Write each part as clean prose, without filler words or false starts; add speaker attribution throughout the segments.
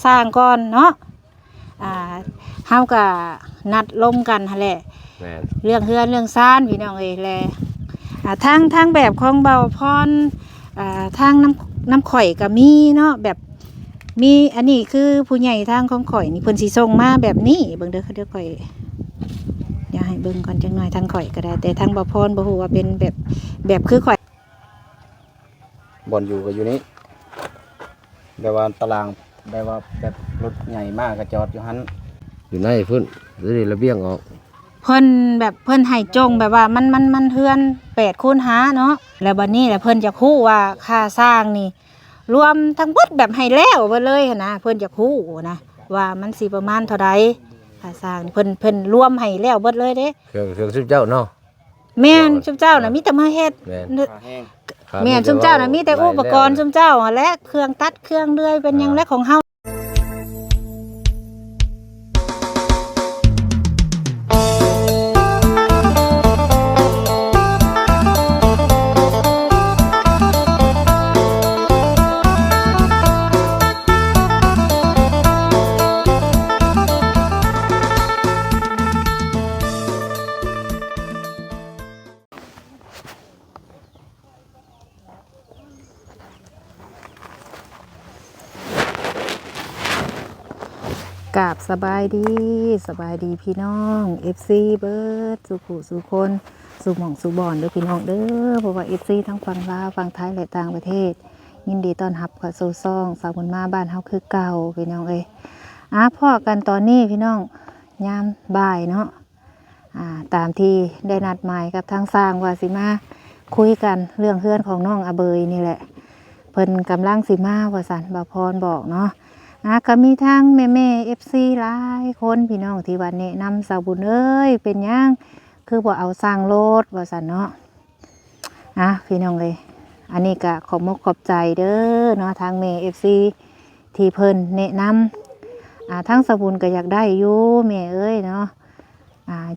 Speaker 1: สร้างก่อนเนาะเฮาก็นัดลมกันหั่นแหละเรื่องเฮือนเรื่องซ่านพี่น้องเอ้ยแลทางแบบของเบาพรทางน้ำข่อยก็มีเนาะแบบมีอันนี้คือผู้ใหญ่ทางของข่อยนี่เพิ่นสิส่งมาแบบนี้เบิ่งเด้อเดี๋ยวข่อยอยากให้เบิ่งก่อนจังหน่อยทางข่อยก็ได้แต่ทางเบาพรบ่ฮู้ว่าเป็นแบบคือข่อย
Speaker 2: บ่อนอยู่ก็อยู่นี้แบบว่าตารางแบบว่าแบบรถใหญ่มากก็จอดอยู่หันอยู่ในพุ่นหรือระเบียงออก
Speaker 1: เพิ่นให้จงแบบว่ามันเฮือน8x5เนาะแล้วบัดนี้แหละเพิ่นจะฮู้ว่าค่าสร้างนี่รวมทั้งหมดแบบให้แล้วเบิดเลยนะเพิ่นจะฮู้นะว่ามันสิประมาณเท่าใดค่าสร้างเพิ่นรวมให้แล้วเบิดเลยเด้
Speaker 2: เครื่องซุปเจ้าเนาะ
Speaker 1: แม่นซุมเจ้าน่ะมีแต่มาเฮ็ดแม่นซุมเจ้าน่ะมีแต่อุปกรณ์ซุมเจ้าและเครื่องตัดเครื่องเลื่อยเป็นหยังและของเฮากราบสบายดีพี่น้อง FC เบิร์ดสุขุสุคนสุหม่องสุบอนเด้อพี่น้องเด้อเพราะว่า FC ทั้งฝั่งลาวฝั่งไทยและต่างประเทศยินดีต้อนรับเข้าสู่ซ่องสาวบุญมาบ้านเฮาคือเก่าพี่น้องเอ้ยพ่อกันตอนนี้พี่น้องยามบ่ายเนาะตามที่ได้นัดหมายกับทางสร้างว่าสิมาคุยกันเรื่องเฮือนของน้องอาเบยนี่แหละเพิ่นกำลังสิมาว่าสันบ่าวพรบอกเนาะก็มีทางแม่FC หลายคนพี่น้องที่วันแนะนำสาวบุญเอ้ยเป็นยังคือบ่เอาสร้างรถว่าสันเนาะพี่น้องเลยอันนี้ก็ขอบใจเด้อเนาะทางแม่ FC ที่เพิ่นแนะนำทั้งสาวบุญก็อยากได้อยู่แม่เอ้ยเนาะ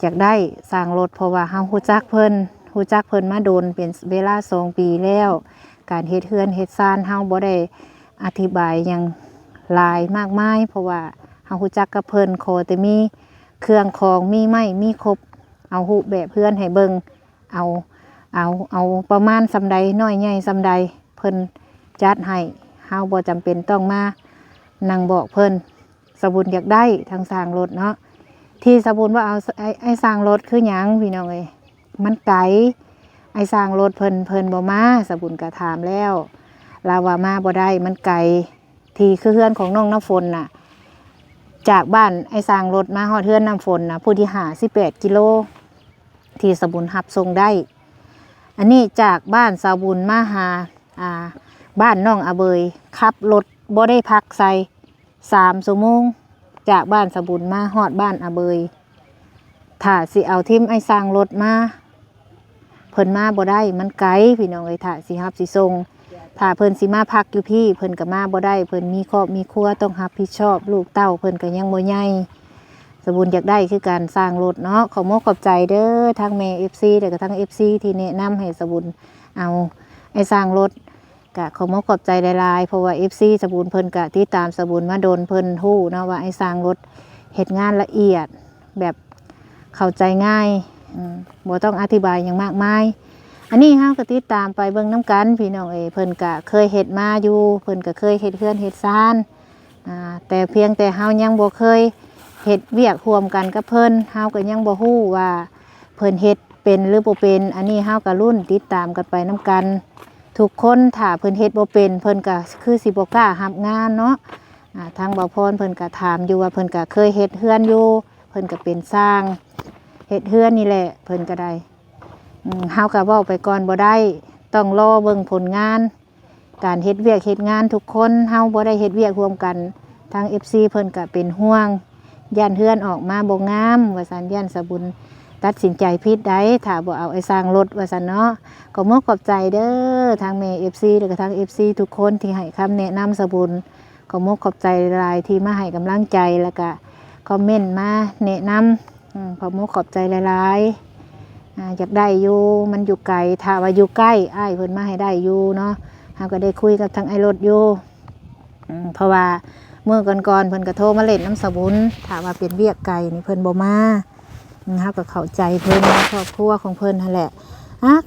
Speaker 1: อยากได้สร้างรถเพราะว่าเฮาฮู้จักเพิ่นมาโดนเป็นเวลา2 ปีแล้วการเฮ็ดเฮือนเฮ็ดซ่านเฮาบ่ได้อธิบายหยังลายมากมายเพราะว่าเฮาฮู้จักกับเพิ่นขอแต่มีเครื่องของมีไม้มีครบเอารูปแบบเพื่อนให้เบิ่งเอาประมาณซำใดน้อยใหญ่ซำใดเพิ่นจัดให้เฮาบ่จำเป็นต้องมานั่งบอกเพิ่นสบุญอยากได้ทางสร้างรถเนาะที่สบุญว่าเอาไอ้สร้างรถคือหยังพี่น้องเอ้ยมันไกลไอ้สร้างรถเพิ่นบ่มาสบุญก็ถามแล้วลาว่ามาบ่ได้มันไกลที่คือเฮือนของน้องน้ำฝนน่ะจากบ้านไอ้สร้างรถมาฮอดเฮือนน้ำฝนน่ะผู้ที่18 กิโลที่สบุญหับส่งได้อันนี้จากบ้านสาวบุญมาหาบ้านน้องอาเบยขับรถบ่ได้พักใส่3 ชั่วโมงจากบ้านสาวบุญมาฮอดบ้านอาเบยถ้าสิเอาทิมไอ้สร้างรถมาเพิ่นมาบ่ได้มันไกลพี่น้องเอ้ยถ้าสิหับสิส่งถ้าเพิ่นสิมาพักอยู่พี่เพิ่นก็มาบ่ได้เพิ่นมีครอบมีครัวต้องรับผิดชอบลูกเต้าเพิ่นก็ยังบ่ใหญ่สบุญอยากได้คือการสร้างรถเนาะขอบใจเด้อทั้งแม่ FC แล้วก็ทั้ง FC ที่แนะนำให้สบุญเอาไอ้สร้างรถก็ขอบใจหลายๆเพราะว่า FC สบุญเพิ่นก็ติดตามสบุญมาโดนเพิ่นฮู้เนาะว่าไอ้สร้างรถเฮ็ดงานละเอียดแบบเข้าใจง่ายบ่ต้องอธิบายอย่างมากมายอันนี้เฮาก็ติดตามไปเบิ่งน้ำกันพี่น้องเพิ่นก็เคยเฮ็ดมาอยู่เพิ่นก็เคยเฮ็ดเฮือนเฮ็ดซ่านแต่เพียงแต่เฮายังบ่เคยเฮ็ดเวียกร่วมกันกับเพิ่นเฮาก็ยังบ่ฮู้ว่าเพิ่นเฮ็ดเป็นหรือบ่เป็นอันนี้เฮาก็รุ่นติดตามกันไปน้ำกันทุกคนถ้าเพิ่นเฮ็ดบ่เป็นเพิ่นก็คือสิบ่กล้ารับงานเนาะทางบ่าวพรเพิ่นก็ถามอยู่ว่าเพิ่นก็เคยเฮ็ดเฮือนอยู่เพิ่นก็เป็นสร้างเฮ็ดเฮือนนี่แหละเพิ่นก็ได้เฮาก็เว้าไปก่อนบ่ได้ต้องรอเบิ่งผลงานการเฮ็ดเวียกเฮ็ดงานทุกคนเฮาบ่ได้เฮ็ดเวียกร่วมกันทาง FC เพิ่นก็เป็นห่วงย่านเฮือนออกมาบ่งามว่าซั่นย่านสบุญตัดสินใจผิดได้ถ้าบ่เอาไอ้สร้างรถว่าซั่นเนาะก็ขอบใจเด้อทางแม่ FC แล้วก็ทาง FC ทุกคนที่ให้คำแนะนำสบุญก็ขอบใจหลายที่มาให้กำลังใจแล้วก็คอมเมนต์มาแนะนำขอบใจหลายๆอยากได้อยู่มันอยู่ไกลถ้าว่าอยู่ใกล้อ้ายเพิ่นมาให้ได้อยู่เนาะเฮาก็ได้คุยกับทางไอ้รถอยู่เพราะว่า มื้อก่อนๆเพิ่นก็โทรมาเล่นน้ำสะบุญถามว่าเป็นเวียกไก่นี่เพิ่นบ่มาเฮาก็เข้าใจเพิ่นครอบครัวของเพิ่นนั่นแหละ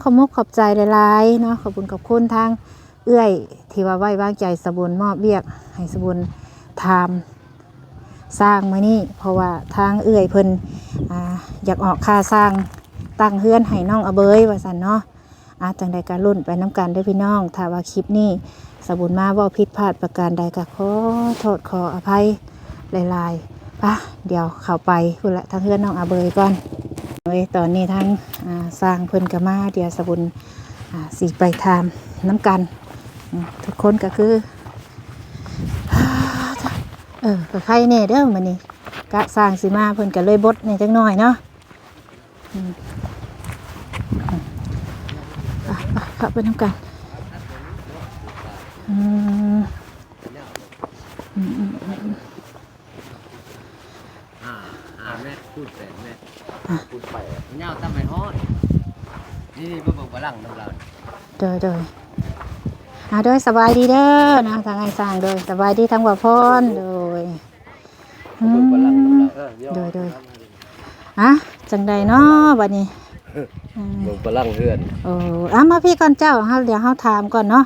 Speaker 1: ขอบมุกขอบใจหลายๆเนาะขอบคุณขอบคุณทางเอื้อยที่ว่าไว้วางใจสะบุญมอบเวียกให้สะบุญทำสร้างมื้อนี้เพราะว่าทางเอื้อยเพิ่นอยากออกค่าสร้างตั้งเฮือนให้น้องอเบยว่าซั่นเนาะจังใดก็ลุ้นไปน้ำกันเด้อพี่น้องถ้าว่าคลิปนี้สะบุญมาเว้าผิดพลาดประการใดก็ขอโทษขออภัยหลายๆป่ะเดี๋ยวเข้าไปพุ่นละทางเฮือนน้องอเบยก่อนตอนนี้ทางสร้างเพิ่นก็มาเดี๋ยวสะบุญสิไปทำน้ำกันทุกคนก็คือก็ใครแน่เด้อมื้อนี้กะสร้างสิมาเพิ่นก็เลยบดนี่จังน้อยเนาะขับไปน้ำกัน
Speaker 2: แม่พูดแปดแม่พูดไปเงาตั้งไปฮอดนี่บ่บอกว่าหลังน้ำเรา
Speaker 1: โดยสบายดีเด้อนะทางไอ้สร้างโดยสบายดีทั้งบ่พรโดยจังใดเนาะบัดนี้
Speaker 2: บ่บ่ลังเฮือน
Speaker 1: มาพี่ก่อนเจ้าเดี๋ยวเฮาถามก่อนเนาะ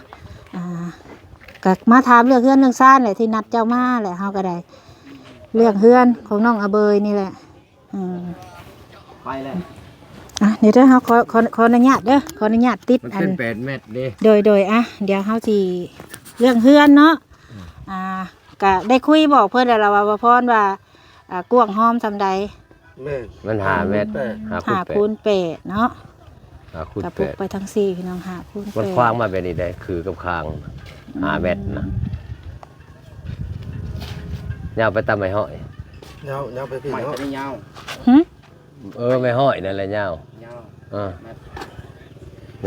Speaker 1: ก็มาถามเรื่องเฮือนเรื่องซ่านแหละที่นัดเจ้ามาแหละเฮาก็ได้เรื่องเฮือนของน้องอเบยนี่แหละ
Speaker 2: ไปแล้ว
Speaker 1: เดี๋ยวเฮาขออนุญาตเด้อขออนุญาตติด
Speaker 2: มันเป็น8เมตรเด้
Speaker 1: โดยเดี๋ยวเฮาสิเรื่องเฮือนเนาะก็ได้คุยบอกเพิ่นแล้วว่าบ่พรว่ากว้างหอมซำใด
Speaker 2: มัน5เมตร
Speaker 1: 5คูณ8เนาะกับปลูกไปทั้ง4พี่น้อง5คูณ8
Speaker 2: มันควางมาแบบนี้ได้คือกับคาง5เมตรนะยาวไปตามไม้ห้อย
Speaker 3: ยาวไปพี่เนาะ
Speaker 2: ยาวไม่ห้อยนั่นแหละยาว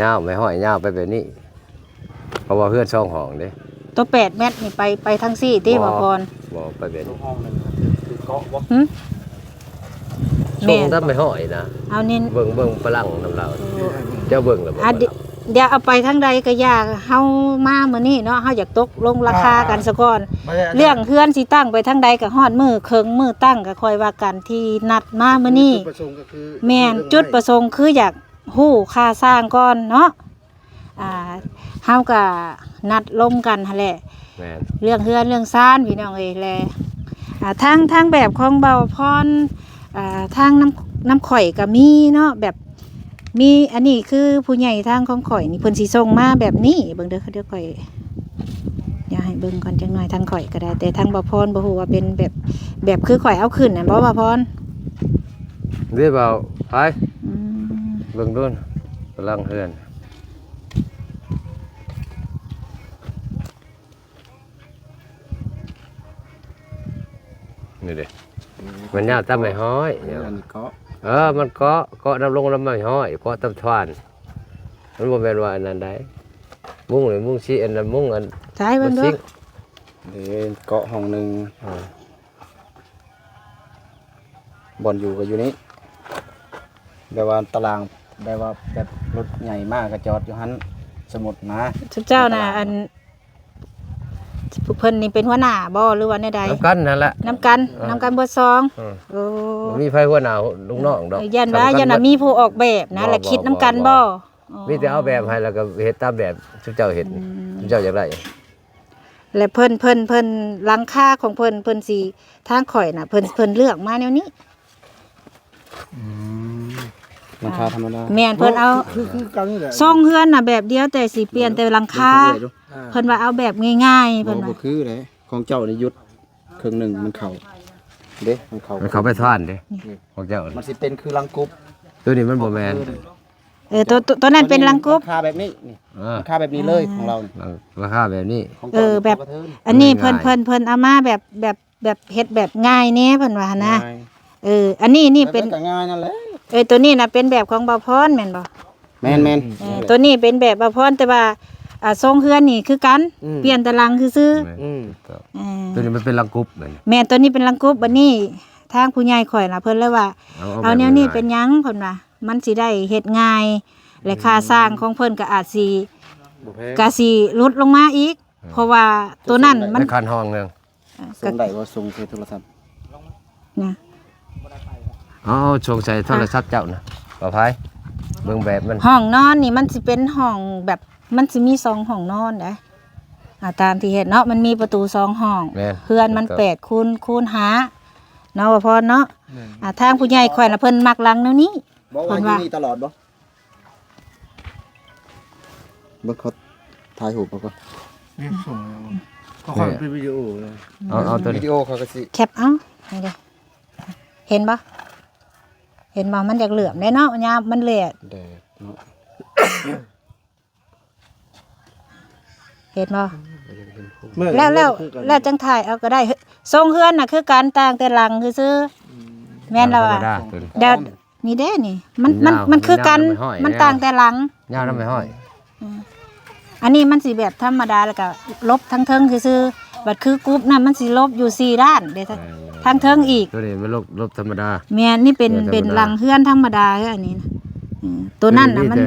Speaker 2: ยาวไม่ห้อยยาวไปแบบนี้เพราะว่าเพื่อนช่องห้องเด้
Speaker 1: ตัว8เมตรนี่ไปทั้ง4ติบ่พร
Speaker 2: บ่ไปแบบนี้
Speaker 3: ห้องนึงคือเกาะบ่
Speaker 2: ช่องตามไม้ห้อยนะ
Speaker 1: เอานี่
Speaker 2: เบิ่งฝรั่งน้ำเราเจ้าเบิ่งแล้วบ่
Speaker 1: เดี๋ยวเอาไปทั้งใดก็ยากเฮามามื้อนี้เนาะเฮาอยากตกลงราคากันซะก่อนเรื่องเฮือนสิตั้งไปทั้งใดก็ฮอดมื้อเคิงมื้อตั้งก็ค่อยว่ากันที่นัดมามื้อนี้แม่นจุดประสงค์คืออยากฮู้ค่าสร้างก่อนเนาะเฮาก็นัดลมกันหั่นแหละ
Speaker 2: แม่น
Speaker 1: เรื่องเฮือนเรื่องซ่านพี่น้องเอ้ยแลทางแบบของเบาพรทางน้ำข่อยก็มีเนาะแบบมีอันนี้คือผู้ใหญ่ทางของข่อยนี่เพิ่นสิส่งมาแบบนี้เบิ่งเด้อเดี๋ยวข่อยอย่าให้เบิ่งก่อนจังหน่อยทางข่อยก็ได้แต่ทางบ่พรบ่ฮู้ว่าเป็นแบบคือข่อยเอาขึ้นน่ะบ่พร
Speaker 2: เด้อเบาไปเบิ่งดูกำลังเฮือนนี่เด้มันยาวตามไม้ห้อย
Speaker 3: มันเกาะ
Speaker 2: มันเกาะน้ำลงน้ำไม้ห้อยเกาะตำทวานมันบ่แม่นว่าอันนั้นได้มุ้งหรือมุ้งชี้อันนั้นมุ้งอัน
Speaker 1: ใช่เบิ่งเด้อ
Speaker 3: เกาะห้องนึงบ่อนอยู่ก็อยู่นี้แบบว่าตารางแบบว่าแบบรถใหญ่มากก็จอดอยู่หั่นสมุดนะ
Speaker 1: เจ้าน่ะอันเพิ่นนี่เป็นหัวหน้าบ่หรือว่าแนวใด
Speaker 2: น้ำกันนั่นแหละ
Speaker 1: น้ำกันเบิด2
Speaker 2: มีไผหัวหน้าลูกน้องดอก
Speaker 1: ยันว่ามีผู้ออกแบบนะแล้วคิดน้ำกันบ่
Speaker 2: มีแต่เอาแบบให้แล้วก็เฮ็ดตามแบบทุกเจ้าเฮ็ดทุกเจ้าอยากได้
Speaker 1: และเพิ่นหลังคาของเพิ่นสิทางข่อยน่ะเพิ่นเลือกมาแนวนี้
Speaker 3: หลังคาธรรมดา
Speaker 1: แม่นเพิ่นเอา
Speaker 3: คือกันนี่แหละ
Speaker 1: ซ่องเฮือนน่ะแบบเดียวแต่สิเปลี่ยนแต่หลังคาเพิ่นว่าเอาแบบง่ายๆเพิ่นว่า
Speaker 3: บ่คือเลยของเจ้านี่ยุดครึ่งนึงมันเข้าเด้มันเข้า
Speaker 2: ไปทานเด้ของเจ้า
Speaker 3: มันสิเป็นคือลังกบ
Speaker 2: ตัวนี้มันบ่แม่น
Speaker 1: ตัวนั้นเป็นลังกบ
Speaker 3: ราคาแบบนี้นี่ราคาแบบนี้เลยของเรา
Speaker 2: ราคาแบบนี้
Speaker 1: แบบอันนี้เพิ่นเอามาแบบเฮ็ดแบบง่ายแน่เพิ่นว่านะอันนี้นี่เป็น
Speaker 3: ง่ายนั่นแหละ
Speaker 1: ตัวนี้น่ะเป็นแบบของบ่าวพรแม่นบ่
Speaker 3: แม่น
Speaker 1: ตัวนี้เป็นแบบบ่าวพรแต่ว่าทรงเฮือนนี่คือกันเปลี่ยนตารางซื่อ
Speaker 2: ตัวนี้มันเป็นลังกบ
Speaker 1: แม่ตัวนี้เป็นลังกบบัดนี้ทางผู้ใหญ่ข่อยน่ะเพิ่นเลยว่าเอาแนวนี้เป็นหยังเพิ่นว่ามันสิได้เฮ็ดง่ายและค่าสร้างของเพิ่นก็อาจสิลดลงมาอีกเพราะว่าตัวนั้นมัน
Speaker 2: คันห้องนึง
Speaker 3: ส่งได้บ่ส่งใส่โทรศัพท์
Speaker 1: นะ
Speaker 2: เอาชงใส่โทรศัพท์เจ้านะปลอดภัยเบิ่งแบบมัน
Speaker 1: ห้องนอนนี่มันสิเป็นห้องแบบมันสิมี2ห้องนอนเด้ตามที่เห็นเนาะมันมีประตู2ห้อง
Speaker 2: แม่น
Speaker 1: เพื่อนมัน8คูณ5เนาะว่าพอเนาะทางผู้ใหญ่ข่อยน่ะเพิ่นมักหลังแนวนี้
Speaker 3: บอกว่าอยู่นี่ตลอดบ่เบิ่งเขาถ่ายรูปเอาก่อน
Speaker 4: นี่ส่งเขาขอเป็นวิดีโอเลย
Speaker 2: เอาตัว
Speaker 3: วิ
Speaker 2: นี้
Speaker 3: ดีโอเขาก็สิ
Speaker 1: แคปเอาให้เด้เห็นบ่เห็นบ่มันอยากเหลื่อมได้เนาะยามมันแหลก
Speaker 3: แดดเนาะ
Speaker 1: เห็นบ่
Speaker 4: เมื่อ
Speaker 1: แล้วจังถ่ายเอาก็ได้ทรงเฮือนน่ะคือการต่างแต่หลังคือซื้อแม่นแล้วอ่ะ
Speaker 2: ธรรมดาตัวนี้
Speaker 1: เดี๋ยวนี่เด้นี่มัน
Speaker 2: ยาว
Speaker 1: มันคือกัน
Speaker 2: ยาวไม่ห้อย
Speaker 1: มันต่างแต่หลัง
Speaker 2: ยาวน้ำไม่ห้อย
Speaker 1: อันนี้มันสิแบบธรรมดาแล้วก็ลบทั้งเทิงคือซื้อบัดคือกรุ๊ปน่ะมันสิลบอยู่4ด้านเด้ทั้งเทิงอีก
Speaker 2: ตัวนี้เป็นลบธรรมดา
Speaker 1: แม่นนี่เป็น
Speaker 2: ธรรมดา
Speaker 1: เป็นหลังเฮือนธรรมดาคืออันนี้นะตัวนั้นน่ะมัน
Speaker 2: แต่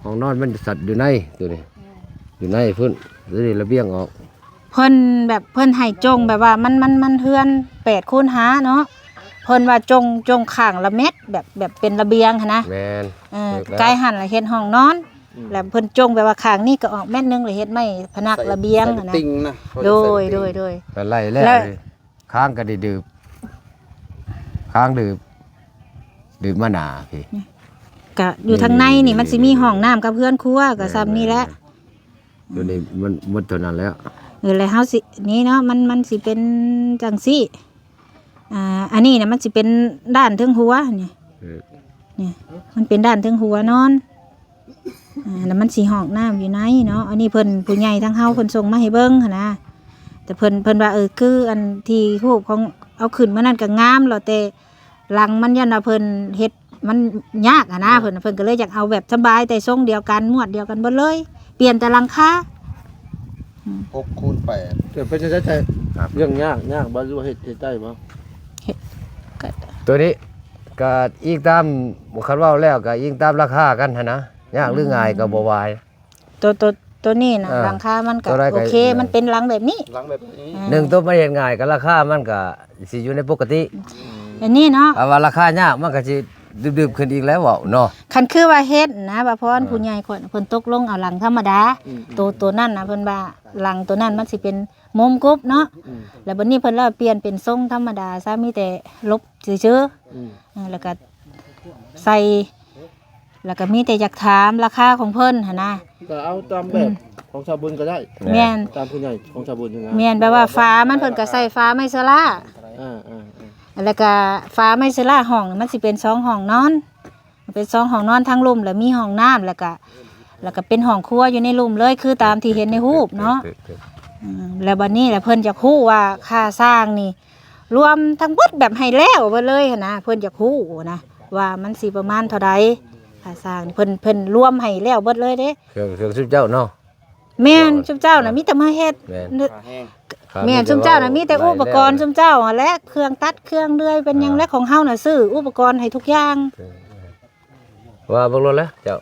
Speaker 2: ของนอนมันสัตว์อยู่ในตัวนี้อยู่ในพุ่นตัวนี้ระเบียงออก
Speaker 1: เพิ่นแบบเพิ่นให้จงแบบว่ามันเฮือน8คูณ5เนาะเพิ่นว่าจงข้างละเม็ดแบบเป็นระเบียงหันนะ
Speaker 2: แมน
Speaker 1: ไกลหันละเฮ็ดห้องนอนแล้วเพิ่นจงแบบว่าข้างนี้ก็ออกเม็ดนึงเลยเฮ็ดไม้พนักระเบียง
Speaker 3: ใส่
Speaker 1: หันนะ
Speaker 3: ติ่งนะ
Speaker 1: โดย
Speaker 2: ก็ไล่แล้ว
Speaker 1: แล้ว
Speaker 2: เลยค้างก็ได้ดื่มค้างดื่มมะนาวพี่
Speaker 1: ก็อยู่ทางในนี่มันสิมีห้องน้ำกับเพื่อนครัวก็ซ้ำนี่แหละ
Speaker 2: ตัวนี้มันหมดเท่านั้นแล้ว
Speaker 1: แล้วเฮาสินี่เนาะมันสิเป็นจังซี่อันนี้น่ะมันสิเป็นด้านเทิงหัวนี่
Speaker 2: เออ
Speaker 1: นี่มันเป็นด้านเทิงหัวนอนแล้วมันสิห้องน้ำอยู่ในเนาะอันนี้เพิ่นผู้ใหญ่ทั้งเฮาเพิ่นส่งมาให้เบิ่งหั่นนะแต่เพิ่นว่าคืออันที่รูปของเอาขึ้นมานั่นก็งามแล้วแต่หลังมันยันว่าเพิ่นเฮ็ดมันยากนะเพิ่นก็เลยอยากเอาแบบสบายแต่ทรงเดียวกันหมวดเดียวกันเบิดเลยเปลี่ยนแต่หลังคา
Speaker 3: 6คูณ8
Speaker 4: แต่เป็นจะได้เรื่องยากบ้านรู้ว่าเหตุได้บ่
Speaker 2: ตัวนี้ก็อีกตามคันว่าแล้วก็อีกตามราคากันหั้นนะยากหรือง่ายก็บ่วาย
Speaker 1: ตัวนี้นะ
Speaker 2: อ่า
Speaker 1: หลังคามันก็
Speaker 2: ตัวแรกก็
Speaker 1: โอเคมันเป็นหลังแบบนี้
Speaker 3: หลังแบบนี้
Speaker 2: หนึ่งตัวมันเฮ็ดง่ายก็ราคามันก็สิอยู่ในปกติ
Speaker 1: อันนี้เนาะ
Speaker 2: ถ้าว่าราคายากมันก็สิดึบๆขึ้นอีกแล้วเว้าเนาะ
Speaker 1: คันคือว่าเฮ็ดนะว่าเพราะว่าผู้ใหญ่คนเพิ่นตกลงเอาหลังธรรมดาตัวนั้นนะเพิ่นว่าหลังตัวนั้นมันสิเป็นมุมกรุ๊บเนาะแล้วบัดนี้เพิ่นแล้วเปลี่ยนเป็นทรงธรรมดาซะมีแต่ลบซื่อๆแล้วก็ใส่แล้วก็มีแต่อยากถามราคาของเพิ่นหั่นนะ
Speaker 4: ก็เอาตามแบบของชาวบุญก็ได้
Speaker 1: แม่น
Speaker 4: ตามผู้ใหญ่ของชาวบุญยังไง
Speaker 1: แม่นแบบว่าฟ้ามันเพิ่นก็ใส่ฟ้าไม้สลา แล้วก็ฟ้าไม้สลาห้องนี่มันสิเป็น2ห้องนอนเป็น2ห้องนอนทั้งรุมแล้วมีห้องน้ำแล้วก็เป็นห้องครัวอยู่ในรุมเลยคือตามที่เห็นในรูปเนาะแล้วบัดนี้แหละเพิ่นจะฮู้ว่าค่าสร้างนี่ รวมทั้งหมดแบบให้แล้วเบิดเลยหั้นนะเพิ่นจะฮู้นะว่ามันสิประมาณเท่าใดค่าสร้างนี่เพิ่นรวมให้แล้วเบิดเลยเด้
Speaker 2: เครื่องซุปเจ้าเนาะ
Speaker 1: แม่นซุมเจ้าน่ะมีแต่มาเฮ็ด
Speaker 2: แม่น
Speaker 3: ขาแห้ง
Speaker 1: แม่นซุมเจ้าน่ะมีแต่อุปกรณ์ซุมเจ้าหั่นแหละเครื่องตัดเครื่องเลื่อยเป็นหยังและของเฮาน่ะซื้ออุปกรณ์ให้ทุกอย่าง
Speaker 2: ว่าเบิ่งรถแล้วเจ้า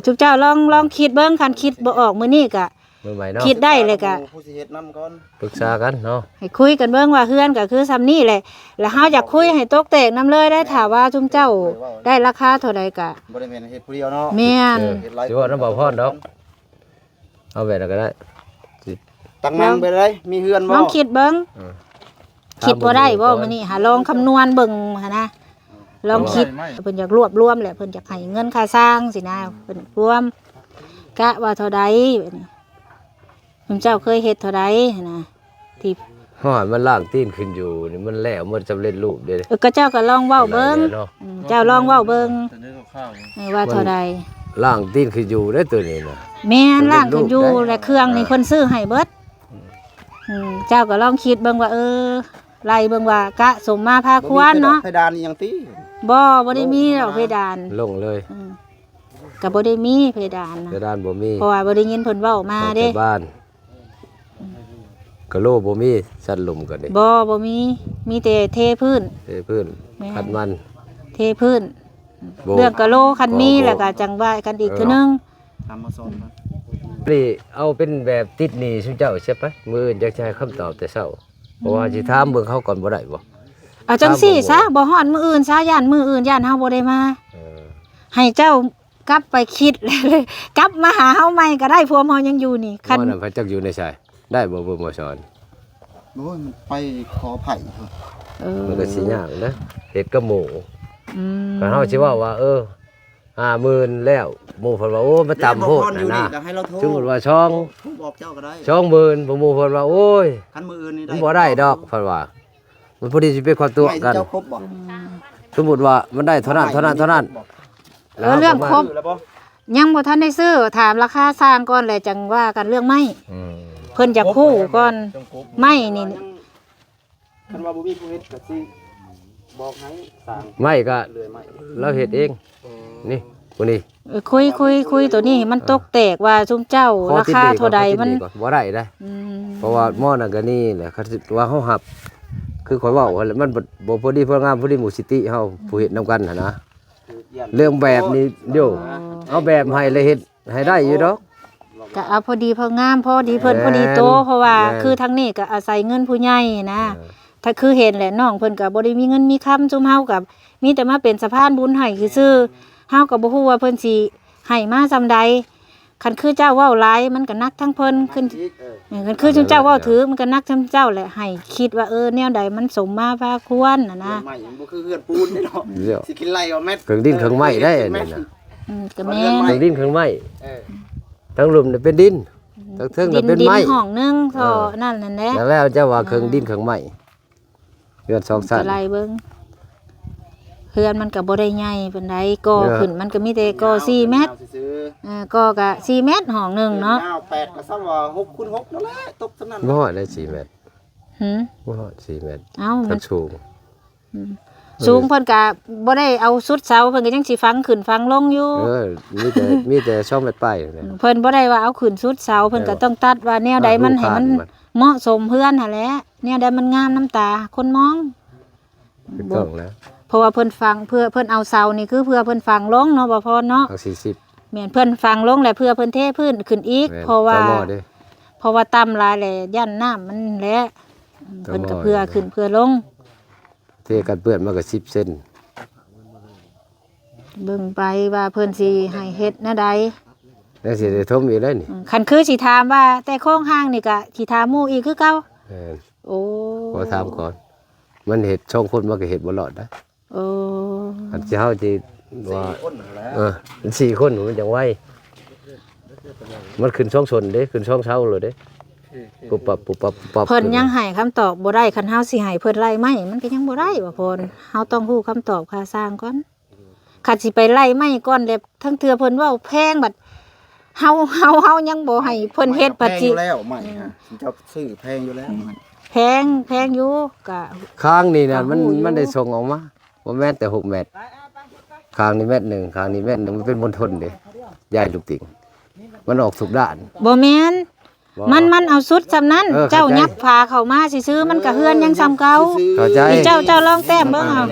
Speaker 1: ซุมเจ้าลองคิดเบิ่งคันคิดบ่ออกมื้อนี้ก็
Speaker 2: มือใหม่เนาะ
Speaker 1: คิดได้เลยก็
Speaker 3: ผู้สิเฮ็ดนํก่อน
Speaker 2: ปรึกษากันเนาะ
Speaker 1: ให้คุยกันเบิ่งว่าเฮือนก็คือซ้ำนี้แหละแล้วเฮาอยากคุยให้ตกแตกนํเลยได้ถ้าว่าซุมเจ้าได้ราคาเท่าใดก็
Speaker 3: บ่ได้แม่นเฮ็ดผู้เดียวเนาะ
Speaker 1: แม่น
Speaker 2: สิว่าน้ำบ่พรดอกเอาแบบนั้นก็ได้
Speaker 3: ตั้งนั่งไปเลยมีเฮือนบ่
Speaker 1: ลองคิดเบิ่ง
Speaker 2: เออ
Speaker 1: คิดบ่ได้บ่มื้อนี้หาลองคำนวณเบิ่งหั่นนะลองคิดเพิ่นอยากรวบรวมแหละเพิ่นอยากให้เงินค่าสร้างสินะเพิ่นรวมกะว่าเท่าใดแบบนี้คุณเจ้าเคยเฮ็ดเท่าใดหั่นนะที่
Speaker 2: ห้อยมันล่างตีนขึ้นอยู่นี่มันแล้วมันสำเร็จรูปเด้
Speaker 1: ก็เจ้าก็ลองเว้าเบิ่ง
Speaker 2: เนาะ
Speaker 1: เจ้าลองเว้าเบิ่ง
Speaker 4: แต่นี่ข้าว
Speaker 1: ว่าเท่าใด
Speaker 2: ล่างตีนขึ้นอยู่ได้ตัวนี้น่ะ
Speaker 1: แม่นล่างกันอยู่และเครื่องนี่เพิ่นซื้อให้เบิดเจ้าก็ลองคิดเบิ่งว่าไล่เบิ่งว่ากะสมมาพาควรเนาะ
Speaker 3: เพดานนี่ยังติ
Speaker 1: บ่ได้มีดอกเพดาน
Speaker 2: ลงเลย
Speaker 1: ก็บ่ได้มีเพดานนะ
Speaker 2: กระดานบ่มี
Speaker 1: เพราะว่าบ่ได้ยินเพิ่นเว้ามาเด้
Speaker 2: แต่บ้านกะโลบ่มีสัตว์หลุมก็ได้
Speaker 1: บ่มีแต่เทพื้น
Speaker 2: เทพื้น
Speaker 1: แม่น
Speaker 2: ขัดมัน
Speaker 1: เทพื้น
Speaker 2: โบก
Speaker 1: เรื่องกะโลคันมีแล้วก็จังว่ากันอีกเทื่อนึง
Speaker 3: ทำมาซ้อนมา
Speaker 2: นี่เอาเป็นแบบติดหนี้ซุเจ้าใช่ปะมื้ออื่นจักสิให้คำตอบแต่เช้าเพราะว่าสิถามเบิ่งเขาก่อนบ่ได้บ่
Speaker 1: เอาจังซี่ซะบ่ฮอดมื้ออื่นซะย่านมื้ออื่นย่านเฮาบ่ได้มา
Speaker 2: เออ
Speaker 1: ให้เจ้ากลับไปคิด เลยกลับมาหาเฮาใหม่ก็ได้พวกเฮายังอยู่นี่คัน
Speaker 2: บ่นั่นพระจักอยู่ในชายได้บ่เบิ่งบ่สอน
Speaker 3: โอ้ยมันไปขอไผ่ครับ
Speaker 1: เออ
Speaker 2: มันก็สิยากนะเฮ็ดกับหมู่
Speaker 1: อืม
Speaker 2: ก็เฮาสิเว้าว่า50,000แล้วหมู่เพิ่นว่าโอ้มาต่ำโพดน่ะนะ
Speaker 3: เดี๋ยวให้เราโทร
Speaker 2: สมมุติว่าช่อง
Speaker 3: ผมบอกเจ้าก็ได้
Speaker 2: 20,000หมู่เพิ่นว่าโอ้ย
Speaker 3: คันมืออื่นนี่
Speaker 2: มันบ่ได้ดอกเพิ่นว่ามันพอดีสิเป็นความตัว
Speaker 3: ไม่
Speaker 2: กัน
Speaker 3: เจ้าครบบ่
Speaker 2: สมมุติว่ามันได้เท่านั้นเท่านั้นเท่านั้น
Speaker 1: เรื่องครบ
Speaker 3: แล้วบ่
Speaker 1: ยังบ่ทันได้ซื้อถามราคาสร้างก่อนแหละจังว่ากันเรื่องไม้
Speaker 2: อืม
Speaker 1: เพิ่นจะคู่ก่อนไม้นี่
Speaker 3: คันว่าบ่มีผู้เฮ็ดก็สิบอกให้สร้าง
Speaker 2: ไม่ก็
Speaker 3: เรื่อยไม้
Speaker 2: เราเฮ็ดเองนี่ผู้นี้
Speaker 1: คุยตัวนี้มันตกแตกว่าซุมเจ้าราคาเท่าใดมัน
Speaker 2: บ่ได้ได้
Speaker 1: อืม
Speaker 2: เพราะว่าหม้อนั่นก็นี่แหละเขาสิว่าเฮาหับ คือข่อยเว้าว่าแหละมันบ่พอดีพองามพอดีหมู่ซิตี้เฮาผู้เฮ็ดนํกันหั่นนะเรื่องแบบนี้โยเอาแบบให้เลยเฮ็ดให้ได้อยู่ดอก
Speaker 1: ก็เอาพอดีพองามพอดีเพิ่น
Speaker 2: แม่น
Speaker 1: พอดีโตเพราะว่า
Speaker 2: แม่น
Speaker 1: คือทางนี้ก็อาศัยเงินผู้ใหญ่นะถ้าคือเห็นแหละน้องเพิ่นก็บ่ได้มีเงินมีคำซุมเฮากับมีแต่มาเป็นสะพานบุญให้ซื่อๆเฮาก็บ่ฮู้ว่าเพิ่นสิให้มาซำใดคันคือเจ้าเว้าหลายมันก็นักทั้งเพิ่นขึ้น
Speaker 3: อีก
Speaker 1: คันคือซุมเจ้าเว้าถือมันก็นักทั้งเจ้าแหละให้คิดว่าแนวใดมันสมมาพาควรน่ะนะ
Speaker 3: ไม้มันบ่คือเฮือนปูนนี่เนาะ
Speaker 2: เดี๋ยว
Speaker 3: สิกินไล่เอาแม็ด
Speaker 2: เครื่องดินเครื่องไม้ได้อันนี้นะ
Speaker 1: ก็แม่น
Speaker 2: เครื่องดินเครื่องไม้
Speaker 3: เออ
Speaker 2: ทั้งหลุมน่ะเป็นดินทั้งเทิง
Speaker 1: ดิ
Speaker 2: น่ะ
Speaker 1: น
Speaker 2: เป็น
Speaker 1: ดิน
Speaker 2: ไม้
Speaker 1: ห้องหนึงเท่านั่นแหละ
Speaker 2: แล้วเจ้าว่าเครื่องดินเครื่องไม้เรือนสองชั้น
Speaker 1: ไล่เบิ่งเฮือนมันก็บ่ได้ใหญ่ปานใดก่อขึ้นมันก็มีแต่ก่อ4เมตร
Speaker 3: ซื้อ
Speaker 1: ก่อก็4เมตรห้องหนึงเนาะ
Speaker 3: ยาว8ก็ซ้ำว่า6คูณ6นั่นแหละตกเท่านั้น
Speaker 2: บ่ฮอดได้4เมตร
Speaker 1: หือ
Speaker 2: บ่ฮอด4เมตร
Speaker 1: เอ้ามั
Speaker 2: ถ้าน สูง
Speaker 1: สูงเพิ่นก็บ่ได้เอาสุดเสาเพิ่นก็ยังสิฟังขึ้นฟังลงอยู่
Speaker 2: มีแต่ช่องเม็ดป้ายนี่
Speaker 1: เพิ่นบ่ได้ว่าเอาขึ้นสุดเสาเพิ่นก็ต้องตัดว่าแนวใดมันให้มันเหมาะสมเพื่อนหั่นแหละแนวใดมันงามน้ำตาคนมอง
Speaker 2: ถูกต้องแล้ว
Speaker 1: เพราะว่าเพิ่นฟังเพื่อเพิ่นเอาเสานี่คือเพื่อเพิ่นฟังลงเนาะบ่พอเนาะ
Speaker 2: เอา40
Speaker 1: แม่นเพิ่นฟังลงแล้วเพื่อเพิ่นเทพื้นขึ้นอีก
Speaker 2: แม่น
Speaker 1: เพราะว่า
Speaker 2: ต่อหม้อเด้
Speaker 1: เพราะว่าต่ำหลายแหละย่านน้ำมันแหละเพิ่นก็เพื่อขึ้นเพื่อลง
Speaker 2: เทกันเปื้อนมาก็10เซน
Speaker 1: เบิ่งไปว่าเพิ่นสิให้เฮ็ดแนวใด
Speaker 2: แล้วสิได้ทมอีกแล้วนี่
Speaker 1: คันคือสิถามว่าแต่โครงห้างนี่ก็สิถามหมู่อีกคือเก่า
Speaker 2: แม่น
Speaker 1: โอ้
Speaker 2: ขอถามก่อน มันเฮ็ดช่องคนมันก็เฮ็ดบ่รอดนะ
Speaker 1: โอ้
Speaker 2: อันสิเฮาสิว่า
Speaker 3: คนนั่นแหละ
Speaker 2: 4คนมันจังไวมันขึ้นช่องชนเด้ขึ้นช่องเช้าเลยเด้ปุ๊บปั๊บปุ๊บปั๊บปุ๊บปั๊บ
Speaker 1: เพิ่นยังให้คำตอบบ่ได้คันเฮาสิให้เพิ่นไล่ไม้มันก็ยังบ่ได้ว่าเพิ่นเฮาต้องฮู้คำตอบค่าสร้างก่อนคันสิไปไล่ไม้ก่อนแล้วทั้งเทื่อเพิ่นเว้าแพงบัดเฮายังบ่ให้เพิ่นเฮ็ดปัจ
Speaker 3: แพง
Speaker 1: จิ
Speaker 3: อยู่แล้วไม่ฮะเจ้าซื้อแพงอยู่แล้ว
Speaker 1: แพงอยู่ก็
Speaker 2: ข้างนี่น่ะ
Speaker 1: โอ้โห
Speaker 2: มันได้ส่งออกมาบ่แม่นแต่6เมตรข้างนี้เมตรหนึ่งข้างนี้เมตรหนึ่งมันเป็นมณฑลเด้ยายลูกติ่งมันออกทุกด้าน
Speaker 1: บ่แม่น
Speaker 2: บ่
Speaker 1: มันเอาสุดซำนั้น
Speaker 2: เออเข้าใจ
Speaker 1: เจ้ายับพาเข้ามาสิซื้อมันก็เฮือนยังซ้ำเก่า
Speaker 2: เข้าใจ
Speaker 1: นี่เจ้าลองแต้มเบิ่งเอา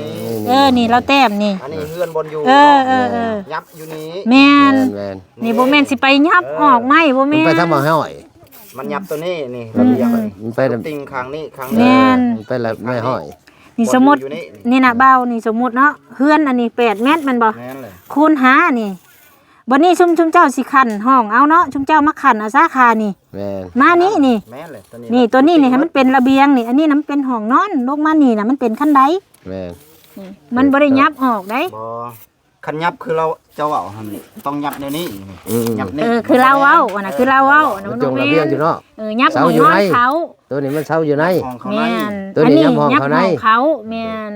Speaker 1: นี่เราแต้มนี่
Speaker 3: อันนี้เฮือนบนอยู่
Speaker 1: เออ
Speaker 3: ยับอยู่นี้
Speaker 1: แม่น
Speaker 2: แม่น
Speaker 1: นี่บ่แม่นสิไปยับออกไหมบ่
Speaker 2: มัน
Speaker 1: แม่น
Speaker 2: ไปทางบางห้อย
Speaker 3: มันยับตัวนี้นี่ระเบียง
Speaker 2: มันไป
Speaker 3: ติ่งข้างนี้ข้าง
Speaker 1: แม่
Speaker 3: นี้
Speaker 1: น
Speaker 2: มันไปละแม่ห้อย
Speaker 1: นี่สมมุติ
Speaker 3: อยู่นี่
Speaker 1: นี่น่ะเบ้านี่สมมุติเนาะเฮือนอันนี้8เมตรแม่นบ่
Speaker 3: แม่นเลย
Speaker 1: คูณหานี่บัดนี้ชุมเจ้าสิขันห้องเอาเนาะชุมเจ้ามาขันเอาสาขานี่
Speaker 2: แม่น
Speaker 1: มานี่
Speaker 3: แม่นเลยตัวนี้
Speaker 1: นี่ตัวนี้นี่ให้มันเป็นระเบียงนี่อันนี้น่ะมันเป็นห้องนอนลงมานี่น่ะมันเป็นขั้นใด
Speaker 2: แม่น
Speaker 1: มันบ่ได้ยับออกได้
Speaker 3: บ่คันยับคือเราเจ้าเว้าหั่นต้องยับแนวนี้
Speaker 2: อืม
Speaker 3: ยับนี่
Speaker 1: คือเราเว้าอันน่ะคือเราเว้าอันนั้น
Speaker 2: มัน
Speaker 1: มัน
Speaker 2: จ
Speaker 1: บ่
Speaker 2: ง
Speaker 1: แม่
Speaker 2: ระเบียง
Speaker 1: น
Speaker 2: อยู่เนาะ
Speaker 1: ยับ
Speaker 2: เสา
Speaker 1: ห้อง
Speaker 2: อยู่
Speaker 1: นอน
Speaker 2: ใน
Speaker 1: เขา
Speaker 2: ตัวนี้มันเช้าอยู่ใน
Speaker 3: ห้องเขาใน
Speaker 1: แม่น
Speaker 2: ตัวนี้
Speaker 1: อันนี้
Speaker 2: ยับห้อง
Speaker 1: ยับ
Speaker 2: เขา
Speaker 1: ห้
Speaker 2: ใน
Speaker 1: องเขาแม่น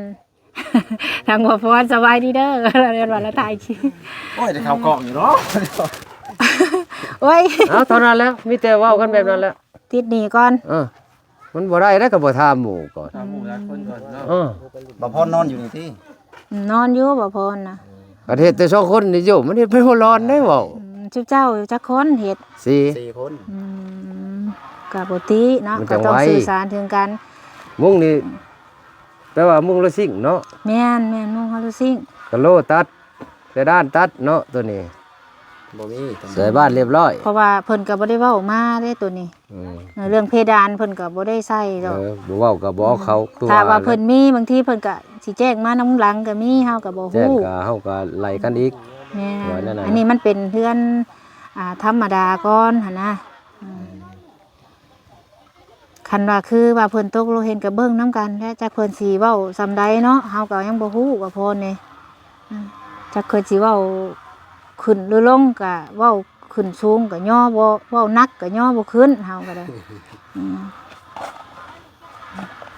Speaker 1: ทางบ่พรสบายดีเด้อเรียนว่าละถ่ายชิ
Speaker 3: โอ้ยจะเข้ากล่องอยู่เนาะ
Speaker 1: โอ้ย
Speaker 2: เอาเท่านั้นแล้วมีแต่เว้ากันแบบนั้นแหล้ว
Speaker 1: ติดหนี้ก่อน
Speaker 2: มันบ่ได้แล้วก็บ่ถามหมู่ก่อน
Speaker 4: ถามหมู่หลายคนก่อนเนาะ
Speaker 3: บ่พอนอนอยู่นี่ที่
Speaker 1: นอนอยู่บ่พรน่ะ
Speaker 2: ประเทศแต่2คนนี่อยู่มันเฮ็ดเป็นหัวร้อนได้เว้า
Speaker 1: จุ๊บเจ้าจักคนเฮ็ด
Speaker 2: 4
Speaker 3: 4คน
Speaker 1: กับปกติเนาะ
Speaker 2: มัน
Speaker 1: ก็
Speaker 2: จะ
Speaker 1: ต้อง
Speaker 2: ไว้
Speaker 1: สื่อสารถึงกัน
Speaker 2: มุ้งนี่แปลว่ามุ้งละสิ่งเนาะ
Speaker 1: แม่นนุ่งฮารุซิ่ง
Speaker 2: กะโลตัดแต่ด้านตัดเนาะตัวนี้
Speaker 3: บ่มี
Speaker 2: ใส่บ้านเรียบร้อย
Speaker 1: เพราะว่าเพิ่นก็บ่ได้เว้ามาเด้ตัวนี้
Speaker 2: อืม
Speaker 1: เรื่องเพดานเพิ่นก็บ่ได้ใส่ดอก
Speaker 2: บ่เว้าก็บ่เขาคือ
Speaker 1: ถ้าว่าเพิ่นมีบางทีเพิ่นก็สิแจ้งมานํหลังก็มีเฮาก็บ่
Speaker 2: แจ้ง
Speaker 1: ฮู้
Speaker 2: ก็เฮาก็ไล่กันอีก
Speaker 1: แม่
Speaker 2: ว่านั่นน่ะ
Speaker 1: อันนี้มันเป็นเฮือนธรรมดาก่อนหั่นนะคันว่าคือว่าเพิ่นตกลงเห็นก็เบิ่งนํกันแล้วจักเพิ่นสิเว้าซำใดเนาะเฮาก็ยังบ่ฮู้ว่าพรนี่จักเพิ่นสิเว้าขึ้นหรือลงก็เว้าขึ้นสูงก็ย่อบ่เว้านักก็ย่อบ่ขึ้นเฮาก็ได้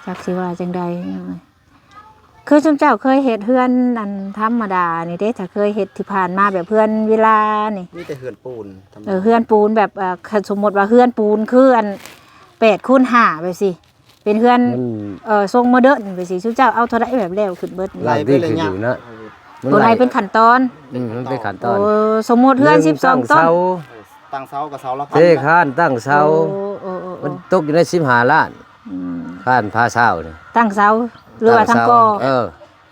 Speaker 1: จักสิว่าจังใดคือจุมเจ้าเคยเฮ็ดเฮือนอันธรรมดานี่เด้ถ้าเคยเฮ็ดที่ผ่านมาแบบเพื่อนเวลานี่
Speaker 3: มีแต่เฮือนปูนธรรมดา
Speaker 1: เฮือนปูนแบบสมมติว่าเฮือนปูนคืออัน8x5ไปสิเป็นเฮือน
Speaker 2: มัน
Speaker 1: ทรงโมเดิร์นไปสิชุเจ้าเอาเท่าไรแบบแล้วขึ้นเบิด
Speaker 2: ไล่ที่คืออยู่นะ
Speaker 1: ตัวไหนเป็นขั้นตอน
Speaker 2: มันเป็นขั้นต
Speaker 1: โอ้
Speaker 2: อน
Speaker 1: สมมติเฮือน12ต้น
Speaker 3: ตั้งเสากับเสาละพัน
Speaker 2: เทคานตั้งเสา
Speaker 1: โอ้
Speaker 2: มันตกอยู่ใน15ล้านคานพาเสานี่
Speaker 1: ตั้งเสาหรือว่าทั้งกอ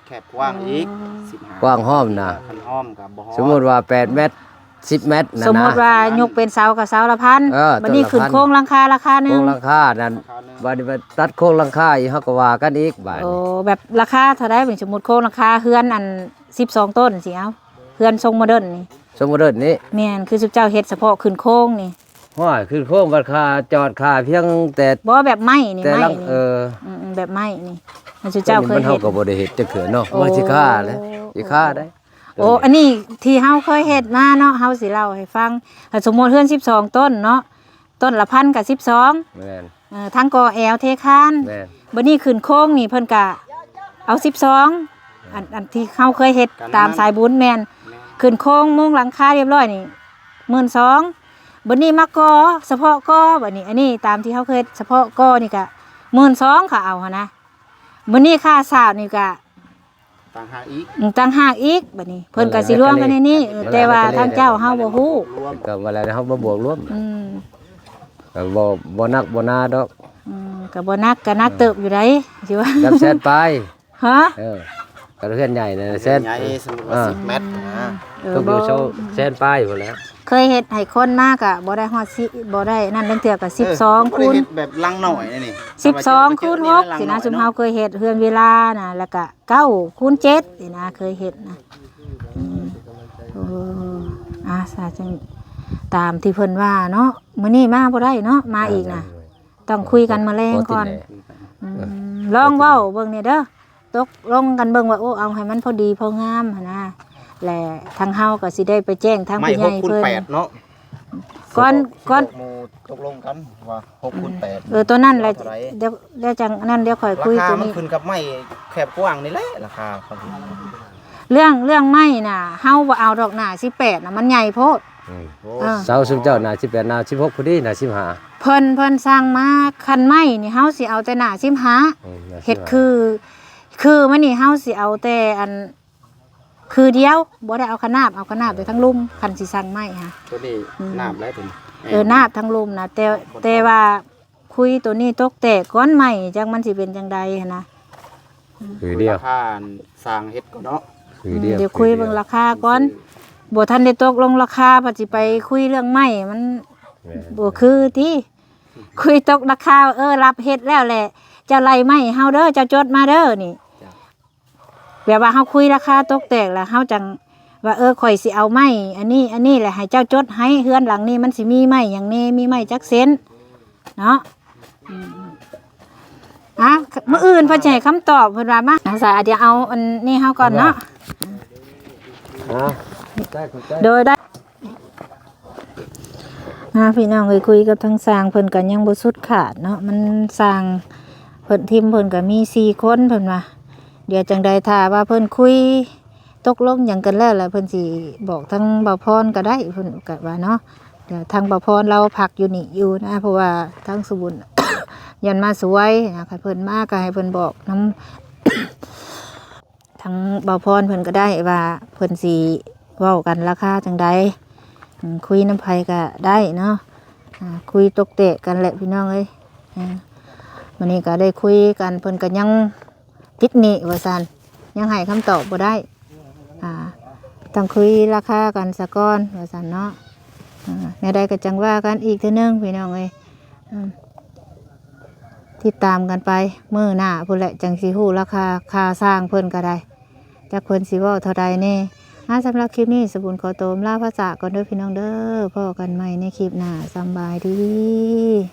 Speaker 3: แคบกว้างอีก15
Speaker 2: กว้างห้อมนะ
Speaker 3: คันห้อมกับบ่ฮ้อม
Speaker 2: สมมุติว่า8เมตร10เมตรนั่นนะ
Speaker 1: สมมติว่ายกเป็นเสากับเสาละพัน บัดนี้ขึ้นโครงหลังคาราคาหนึ
Speaker 2: โครง
Speaker 1: ง
Speaker 2: หลังคานั่นบัดนี้ไปตัดโครงหลังคาอีกเฮาก็ว่ากันอีกบาด
Speaker 1: โอ้
Speaker 2: นี้
Speaker 1: แบบราคาเท่าไรเป็นสมมติโครงราคาเฮือนอัน12ต้นสิเอาเฮือนทรงโมเดิร์นนี่
Speaker 2: สมมุติเด้อนี้
Speaker 1: แม่นคือชุเจ้าเฮ็ดเฉพาะขึ้นโค้งนี่
Speaker 2: ห้อยขึ้นโครงบัดคาจอดคาเพียงแต่
Speaker 1: บ่แบบไม้นี่
Speaker 2: แต่
Speaker 1: ไม้
Speaker 2: ลัง
Speaker 1: นี่ แบบไม้นี่มันชุเจ้าเคย
Speaker 2: มัน
Speaker 1: เฮ็
Speaker 2: เฮา
Speaker 1: ด
Speaker 2: ก็บ่ได้เฮ็ดจักเทื่อเนาะว่าสิค่าเลยสิค่าได้
Speaker 1: โอ้อันนี้ที่เฮาเคยเฮ็ดมาเนาะเฮาสิเล่าให้ฟังถ้าสมมุติเฮือน12ต้นเนาะต้นละพันกับ12
Speaker 2: แม่น
Speaker 1: ทั้งกอแอลเทคาน
Speaker 2: แม่น
Speaker 1: บัดนี้ขึ้นโค้งนี่เพิ่นก็เอา12อันที่เฮาเคยเฮ็ดตามสายบุญแม่นขึ้นโค้งมุงหลังคาเรียบร้อยนี่12,000บัดนี้มากอเฉพาะกอบัดนี้อันนี้ตามที่เฮาเคยเฉพาะกอนี่ก็12,000ค่ะเอาหั่นนะบัดนี้ค่าสาวนี่ก็
Speaker 3: ต่างหากอีก
Speaker 1: ต่างหากอีกบัดนี้เพิ่นก็สิรวมกันในนี้แต่ว่าทางเจ้าเฮาบ่ฮู้
Speaker 2: ก็ว่าแล้วเฮามาบวกรวม
Speaker 1: ม
Speaker 2: ก็บ่นักบ่นาดอก
Speaker 1: ก็บ่นักก็นักเติบอยู่ได้สิว่า
Speaker 2: จับแสนไป
Speaker 1: ฮะ
Speaker 2: ก็เรือนใหญ่น่ะแสน
Speaker 3: ใหญ่สมมุติว่า10เมตรนะ
Speaker 2: ตกอยู่โชว์แสนไปพุ่นแหล้ว
Speaker 1: เคยเฮ็ดให้คนมากอ่ะบ่ได้ฮอดบ่ได้นั่นเทื่อก็12คูณ
Speaker 3: แบบลังหน่อยนี่
Speaker 1: 12คูณ6สินะซุมเฮาเคยเฮ็ดเฮือนเวลาน่ะแล้วก็9คูณ7สินะเคยเฮ็ดนะโอ้สาจังตามที่เพิ่นว่าเนาะมื้อนี้มาบ่ได้เนาะมาอีกน่ะต้องคุยกันมื้อแลงก่อนลองเว้าเบิ่งนี่เด้อตกลงกันเบิ่งว่าโอ้เอาให้มันพอดีพองามหั่นนะแหละทางเฮาก็สิได้ไปแจ้งทางผู้ใหญ่เพิ่น
Speaker 3: ไม่6คูณ8เนาะ
Speaker 1: ก่อน
Speaker 3: ตกลงกันว่า6คูณ8
Speaker 1: ตัวนั่นแหละเดี๋ยวจังนั่นเดี๋ยวค่อย
Speaker 3: รา
Speaker 1: คุย
Speaker 3: คา
Speaker 1: ตัว
Speaker 3: มัน
Speaker 1: นี้
Speaker 3: ขึ้นกับไม้แคบกว้างนี่แหละราคาครับ
Speaker 1: เรื่องไม้น่ะเฮาบ่เอาดอกหน้า18น่ะมันใหญ่โพด
Speaker 2: เสาซุมเจ้าน่ะ18น่ะ16พอดีน่ะ15
Speaker 1: เพิ่นสร้างมาคันไม้นี่เฮาสิเอาแต่หน้า15เฮ็ดคือมันนี่เฮาสิเอาแต่อันคือเดียวบ่ได้เอาขนาบไปทั้งลุ่มคันสิสั่งไม้ค่ะ
Speaker 3: ตัวนี้น้ำแล้วเป็น
Speaker 1: นาบทั้งลุ่มนะแต่ว่าคุยตัวนี้ตกแตกก้อนใหม่จังมันสิเป็นจังใดหั้นนะ
Speaker 2: คือเดียว
Speaker 3: ราคาสร้างเฮ็ดก็เนาะ
Speaker 2: คือเดียว
Speaker 1: เดี๋ยวคุยเบิ่งราคาก่อนบ่ทันได้ตกลงราคาปัจสิไปคุยเรื่องใหม่มันบ่คือติคุยตกราคารับเฮ็ดแล้วแหละจะไล่ไม้เฮาเด้อจะจดมาเด้อนี่แบบว่าเฮาคุยราคาตกแตกแล้วเฮาจังว่าข่อยสิเอาไม้อันนี้แหละให้เจ้าจดให้เฮือนหลังนี้มันสิมีไม้หยังแน่มีไม้จักเซนเนาะมื้ออื่นเพิ่นจะให้คำตอบเพิ่นว่ามาสาเดี๋ยวเอาอันนี้เฮาก่อนเนาะโดยได้พี่น้องเคยคุยกับทางสร้างเพิ่นก็ยังบ่สุดขาดเนาะมันสร้างเพิ่นทีมเพิ่นก็มี4คนเพิ่นว่าเดี๋ยวจังใดถ้าว่าเพิ่นคุยตกลงหยังกันแล้วเพิ่นสิบอกทางบ่าวพรก็ได้เพิ่นก็ว่าเนาะเดี๋ยวทางบ่าวพรเราพักอยู่นี่อยู่นะเพราะว่าทางสุบุญ ยันมาสวยนะคะเพิ่นมาก็ให้เพิ่นบอกน้ำทั้งบ่าวพรเพิ่นก็ได้ว่าเพิ่นสิเว้ากันราคาจังใดคุยน้ำไผก็ได้เนาะคุยตกเตะกันแหละพี่น้องเอ้ยวันนี้ก็ได้คุยกันเพิ่นก็ยังติดหนี้ว่าซั่นยังให้คำตอบบ่ได้ ต้องคุยราคากันซะก่อนว่าซั่นเนาะในใดก็จังว่ากันอีกเทื่อนึงพี่น้องเอ้ยติดตามกันไปมื้อหน้าพุ่นแหละจังสิฮู้ราคาค่าสร้างเพิ่นก็ได้จักเพิ่นสิเว้าเท่าใดแน่สำหรับคลิปนี้สบุญขอโตมลาภาษาก่อนเด้อพี่น้องเด้อพบกันใหม่ในคลิปหน้าสำบายดี